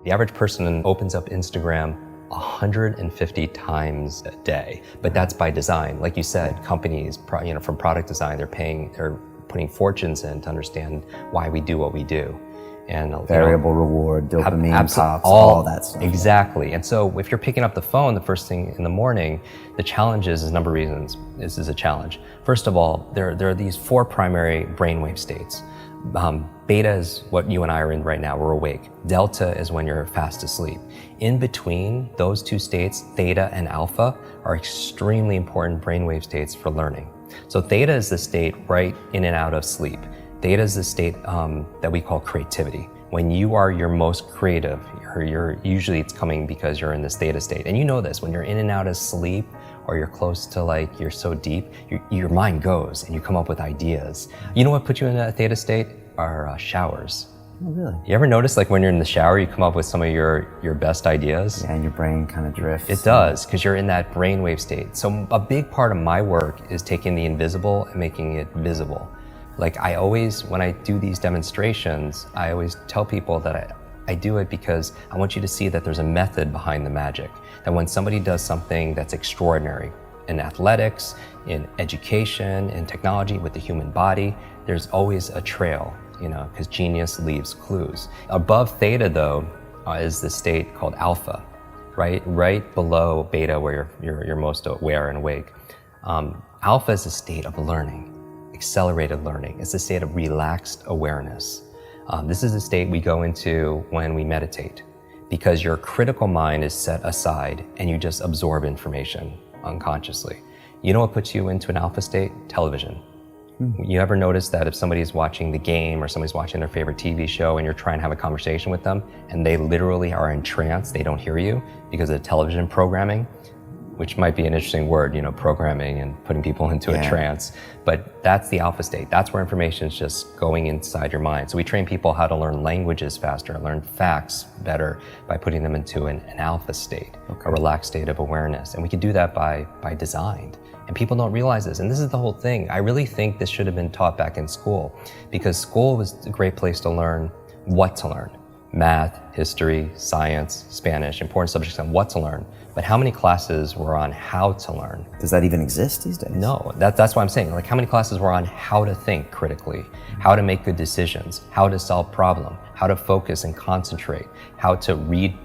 The average person opens up Instagram 150 times a day, but that's by design. Like you said, companies, from product design, they're putting fortunes in to understand why we do what we do. And variable reward, dopamine pops, all that stuff. Exactly. And so if you're picking up the phone the first thing in the morning, the challenge is a number of reasons. This is a challenge. First of all, there are these 4 primary brainwave states. Beta is what you and I are in right now, we're awake. Delta is when you're fast asleep. In between those 2 states, theta and alpha, are extremely important brainwave states for learning. So theta is the state right in and out of sleep. Theta is the state that we call creativity. When you are your most creative, usually it's coming because you're in this theta state. And you know this, when you're in and out of sleep, or you're close to you're so deep, your mind goes and you come up with ideas. You know what puts you in that theta state? Are showers. Oh, really? You ever notice when you're in the shower, you come up with some of your best ideas? Yeah, and your brain kind of drifts. It does, because you're in that brainwave state. So a big part of my work is taking the invisible and making it visible. When I do these demonstrations, I always tell people that I do it because I want you to see that there's a method behind the magic. That when somebody does something that's extraordinary in athletics, in education, in technology, with the human body, there's always a trail, because genius leaves clues. Above theta, though, is the state called alpha, right below beta, where you're most aware and awake. Alpha is a state of learning. Accelerated learning. It's a state of relaxed awareness. This is a state we go into when we meditate, because your critical mind is set aside and you just absorb information unconsciously. You know what puts you into an alpha state? Television. You ever notice that if somebody's watching the game or somebody's watching their favorite TV show and you're trying to have a conversation with them and they literally are in trance, they don't hear you because of the television programming? Which might be an interesting word, programming and putting people into a trance. But that's the alpha state. That's where information is just going inside your mind. So we train people how to learn languages faster, learn facts better by putting them into an alpha state, a relaxed state of awareness. And we can do that by design. And people don't realize this. And this is the whole thing. I really think this should have been taught back in school, because school was a great place to learn what to learn. Math, history, science, Spanish, important subjects on what to learn. But how many classes were on how to learn? Does that even exist these days? No, that's what I'm saying. How many classes were on how to think critically, how to make good decisions, how to solve problems, how to focus and concentrate, how to read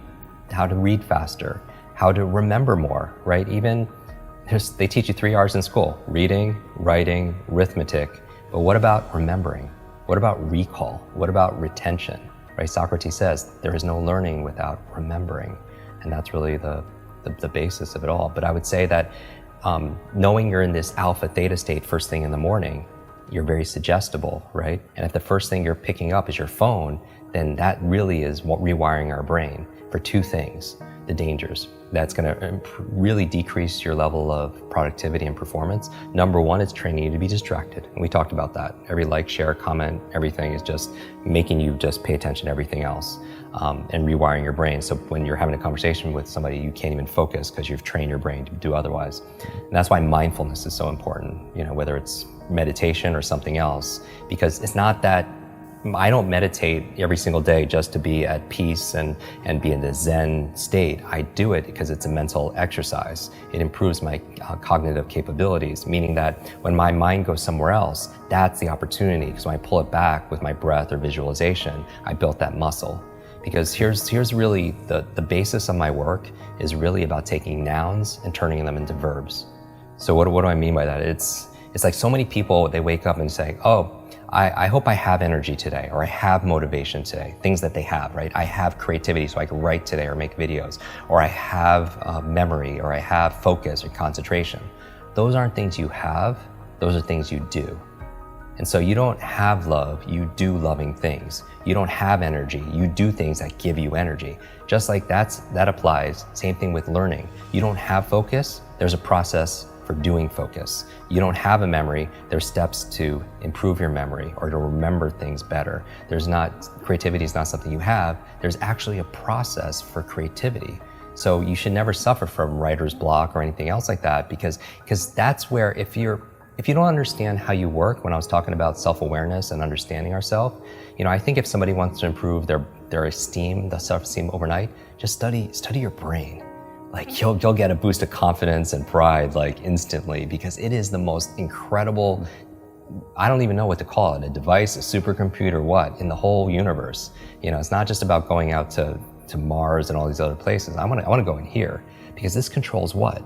faster, how to remember more, right? They teach you 3 R's in school: reading, writing, arithmetic. But what about remembering? What about recall? What about retention? Right? Socrates says there is no learning without remembering, and that's really the basis of it all. But I would say that knowing you're in this alpha theta state first thing in the morning, you're very suggestible, right? And if the first thing you're picking up is your phone, then that really is rewiring our brain for 2 things: the dangers. That's going to really decrease your level of productivity and performance. Number 1, it's training you to be distracted. And we talked about that. Every like, share, comment, everything is just making you just pay attention to everything else, and rewiring your brain. So when you're having a conversation with somebody, you can't even focus because you've trained your brain to do otherwise. And that's why mindfulness is so important, whether it's meditation or something else, because it's not that I don't meditate every single day just to be at peace and be in the Zen state. I do it because it's a mental exercise. It improves my cognitive capabilities, meaning that when my mind goes somewhere else, that's the opportunity, because when I pull it back with my breath or visualization, I built that muscle. Because here's really the basis of my work is really about taking nouns and turning them into verbs. So what do I mean by that? It's like so many people, they wake up and say, oh, I hope I have energy today, or I have motivation today, things that they have, right? I have creativity so I can write today or make videos, or I have memory, or I have focus or concentration. Those aren't things you have, those are things you do. And so you don't have love, you do loving things. You don't have energy, you do things that give you energy. Just like that applies, same thing with learning. You don't have focus, there's a process for doing focus. You don't have a memory, there's steps to improve your memory or to remember things better. Creativity is not something you have, there's actually a process for creativity. So you should never suffer from writer's block or anything else like that, because that's where if you don't understand how you work, when I was talking about self-awareness and understanding ourselves, I think if somebody wants to improve their self-esteem overnight, just study your brain. Like you'll get a boost of confidence and pride like instantly, because it is the most incredible, I don't even know what to call it, a device, a supercomputer, what, in the whole universe. You know, it's not just about going out to Mars and all these other places. I want to go in here, because this controls what?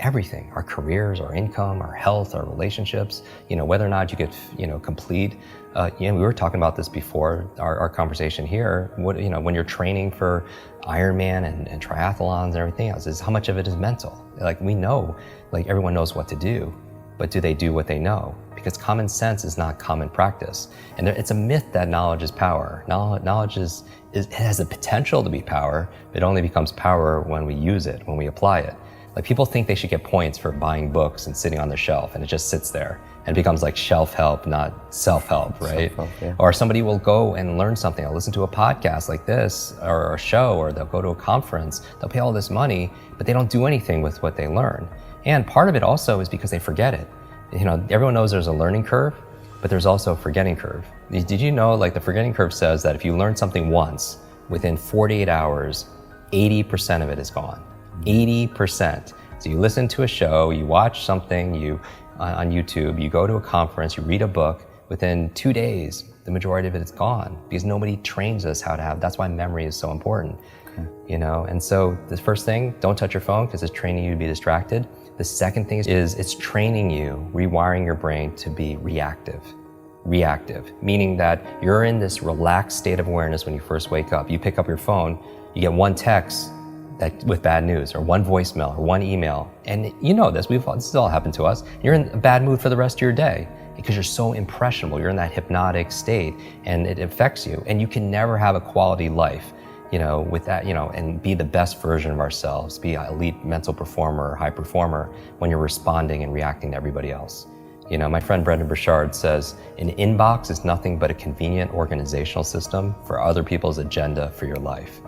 Everything, our careers, our income, our health, our relationships, you know, whether or not you get, you know, complete. You know, we were talking about this before our conversation here. What, you know, when you're training for Ironman and triathlons and everything else, is how much of it is mental? Like we know, like everyone knows what to do, but do they do what they know? Because common sense is not common practice. And it's a myth that knowledge is power. Knowledge it has the potential to be power, but it only becomes power when we use it, when we apply it. Like people think they should get points for buying books and sitting on the shelf, and it just sits there and it becomes like shelf help, not self-help, right? Self-help, yeah. Or somebody will go and learn something, or listen to a podcast like this, or a show, or they'll go to a conference, they'll pay all this money, but they don't do anything with what they learn. And part of it also is because they forget it. You know, everyone knows there's a learning curve, but there's also a forgetting curve. Did you know, like the forgetting curve says that if you learn something once, within 48 hours, 80% of it is gone. 80%. So you listen to a show, you watch something, on YouTube, you go to a conference, you read a book, within 2 days, the majority of it is gone, because nobody trains us how to have, that's why memory is so important. You know, and so the first thing, don't touch your phone, because it's training you to be distracted. The second thing is it's training you, rewiring your brain to be reactive. Reactive, meaning that you're in this relaxed state of awareness when you first wake up. You pick up your phone, you get one text with bad news, or one voicemail, or one email. And you know this, this has all happened to us. You're in a bad mood for the rest of your day, because you're so impressionable. You're in that hypnotic state, and it affects you. And you can never have a quality life, you know, with that, you know, and be the best version of ourselves, be an elite mental performer or high performer, when you're responding and reacting to everybody else. You know, my friend Brendan Burchard says, an inbox is nothing but a convenient organizational system for other people's agenda for your life.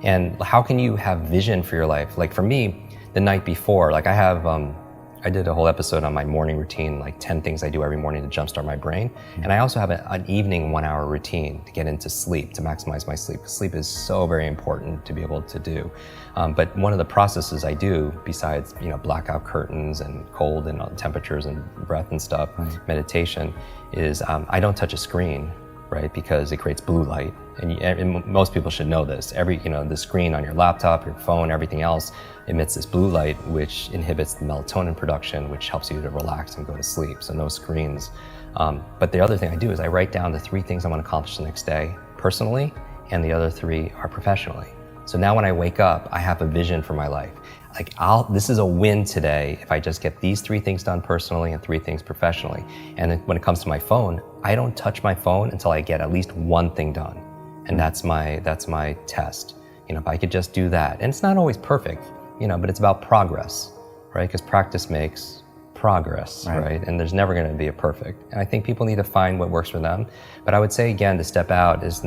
And how can you have vision for your life? Like for me, the night before, like I did a whole episode on my morning routine, like 10 things I do every morning to jumpstart my brain. And I also have an evening 1 hour routine to get into sleep, to maximize my sleep. Sleep is so very important to be able to do. But one of the processes I do, besides, you know, blackout curtains and cold and temperatures and breath and stuff, meditation, is I don't touch a screen, right? Because it creates blue light. And most people should know this. The screen on your laptop, your phone, everything else emits this blue light, which inhibits the melatonin production, which helps you to relax and go to sleep. So no screens. But the other thing I do is I write down the 3 things I want to accomplish the next day personally, and the other 3 are professionally. So now when I wake up, I have a vision for my life. Like this is a win today if I just get these 3 things done personally and 3 things professionally. And then when it comes to my phone, I don't touch my phone until I get at least 1 thing done. And that's my test. You know, if I could just do that, and it's not always perfect, you know, but it's about progress, right? Because practice makes progress, right? And there's never going to be a perfect. And I think people need to find what works for them. But I would say again, to step out is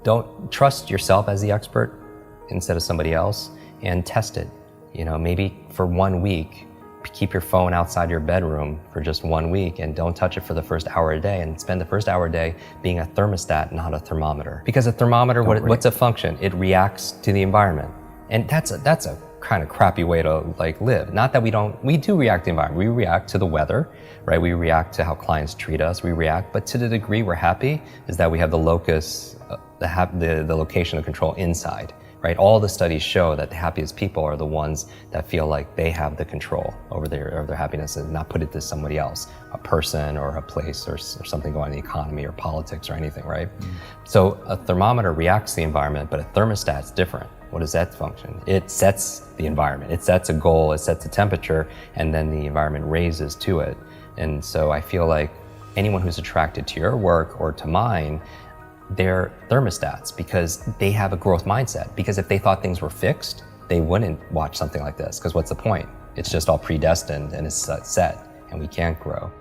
don't trust yourself as the expert instead of somebody else, and test it. You know, maybe for 1 week, keep your phone outside your bedroom for just 1 week, and don't touch it for the first hour a day, and spend the first hour a day being a thermostat, not a thermometer. Because a thermometer, what's a function? It reacts to the environment. And that's a kind of crappy way to like live. Not that we do react to the environment. We react to the weather, right? We react to how clients treat us, we react, but to the degree we're happy is that we have the locus, the location of control inside. Right? All the studies show that the happiest people are the ones that feel like they have the control over their happiness, and not put it to somebody else, a person or a place or something going on in the economy or politics or anything, right? So a thermometer reacts to the environment, but a thermostat's different. What does that function? It sets the environment. It sets a goal, it sets a temperature, and then the environment raises to it. And so I feel like anyone who's attracted to your work or to mine, they're thermostats, because they have a growth mindset. Because if they thought things were fixed, they wouldn't watch something like this, because what's the point? It's just all predestined and it's set, and we can't grow.